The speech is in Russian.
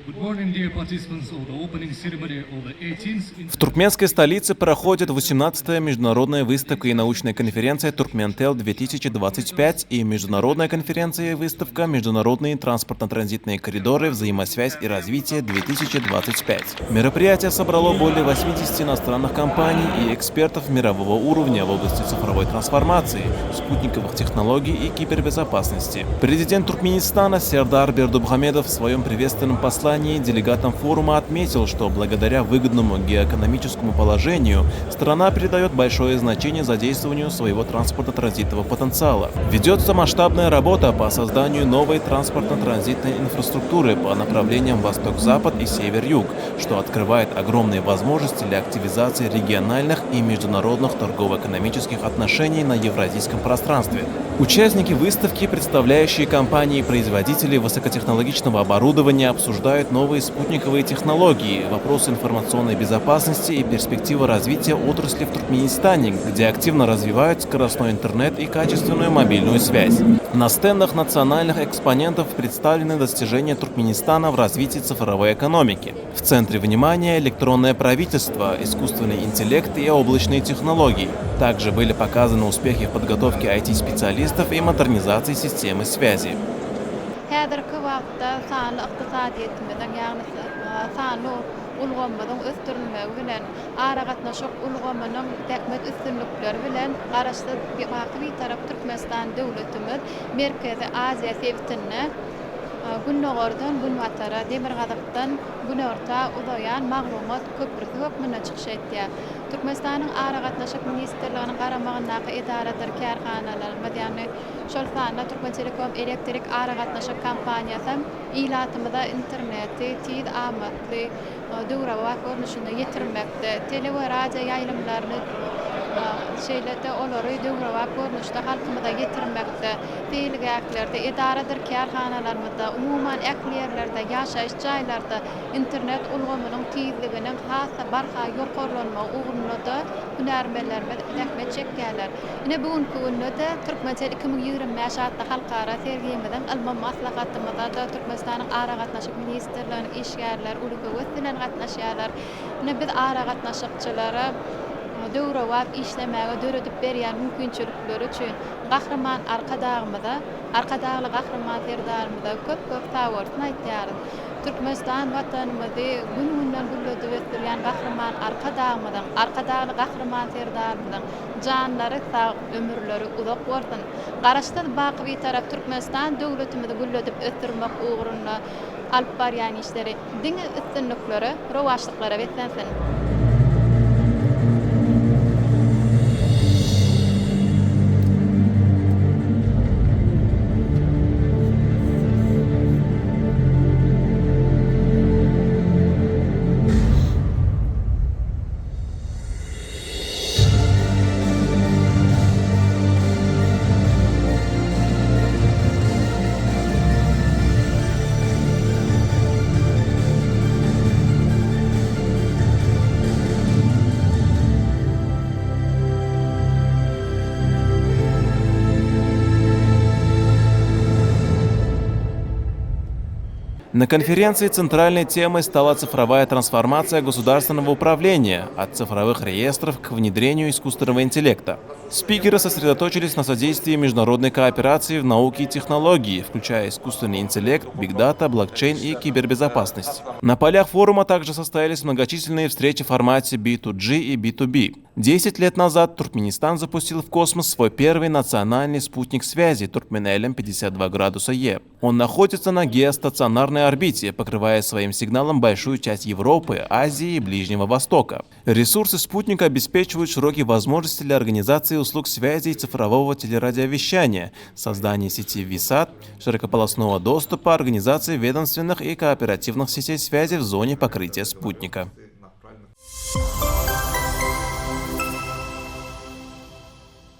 Good morning, dear participants of the opening ceremony of the 18th. В туркменской столице проходит 18-я международная выставка и научная конференция «Туркментел-2025» и международная конференция и выставка «Международные транспортно-транзитные коридоры. Взаимосвязь и развитие-2025». Мероприятие собрало более 80 иностранных компаний и экспертов мирового уровня в области цифровой трансформации, спутниковых технологий и кибербезопасности. Президент Туркменистана Сердар Бердубхамедов в своем приветственном послании делегатам форума отметил, что благодаря выгодному геоэкономическому положению страна придает большое значение задействованию своего транспортно-транзитного потенциала. Ведется масштабная работа по созданию новой транспортно-транзитной инфраструктуры по направлениям восток-запад и север-юг, что открывает огромные возможности для активизации региональных и международных торгово-экономических отношений на евразийском пространстве. Участники выставки, представляющие компании и производители высокотехнологичного оборудования, обсуждают новые спутниковые технологии, вопросы информационной безопасности и перспективы развития отрасли в Туркменистане, где активно развивают скоростной интернет и качественную мобильную связь. На стендах национальных экспонентов представлены достижения Туркменистана в развитии цифровой экономики. В центре внимания электронное правительство, искусственный интеллект и облачные технологии. Также были показаны успехи в подготовке IT-специалистов и модернизации системы связи. Häzirki wagtda sany iqtisadiýetimiziň ýagny sany ulgammadan ösdürilmegi bilen ara gatnaşyk ulgamanyň täkmet üstünlikleri bilen garaşdy bir tarap Türkmenistan döwletimiz Merkezi Aziýa sebitine Günnogordan Günwatara Demirgazakdan Günorta uzayan maglumat köprüsi hökmüne çykyş etdi. Türkmenistanyň ara gatnaşyk ministerliginiň garamagyndaki idaralar kärhanalar ýani şol sanda Türkmen Telekom elektrik ara gatnaşyk kompaniýasy ilatymyza interneti tiz amatly döwra wagt görnüşinde ýetirmekde. Tele we radio ýaýlymlaryny şeylerde olary döwra wagt görnüşde halkymyza ýetirmekde. Beýlegi idaralar kärhanalarymyzda umuman äkliyerlerde ýaşaýyş jaýlarda internet ulgamynyň tizliginiň hassa barha ýokarlanma ugrunda hünärmenlerime täkmet çekýärler. Ine bugünkü günde de Türkmençe 2025 adly halkara sergiyemizden alman maslahatymyzda da Türkmenistanyň ara gatnaşyk ministerliginiň işgärler ulygy bilen gatnaşýarlar. Ine biz ara gatnaşykçylara döwre wagt işlemäge döredip berýän mümkinçilikleri üçin gahraman arkadagly gahraman serdarymyza köp tawarsyny aýtýarys. Türkmenistan watanymyzy gün-günden gülledip ötürýän gahraman arkadagly gahraman serdarymyzyň janlary sag, ömürleri uzak bolsun. Garaşda baky bir tarap Türkmenistan döwletimizi gülledip ötürmek ugrunda alyp barýan işleri diňe üstünlikleri, rowaşlyklary wetlensin. На конференции центральной темой стала цифровая трансформация государственного управления от цифровых реестров к внедрению искусственного интеллекта. Спикеры сосредоточились на содействии международной кооперации в науке и технологии, включая искусственный интеллект, бигдата, блокчейн и кибербезопасность. На полях форума также состоялись многочисленные встречи в формате B2G и B2B. 10 лет назад Туркменистан запустил в космос свой первый национальный спутник связи Туркменелем 52 градуса Е. Он находится на геостационарной орбите, покрывая своим сигналом большую часть Европы, Азии и Ближнего Востока. Ресурсы спутника обеспечивают широкие возможности для организации услуг связи и цифрового телерадиовещания, создания сети VSAT, широкополосного доступа, организации ведомственных и кооперативных сетей связи в зоне покрытия спутника.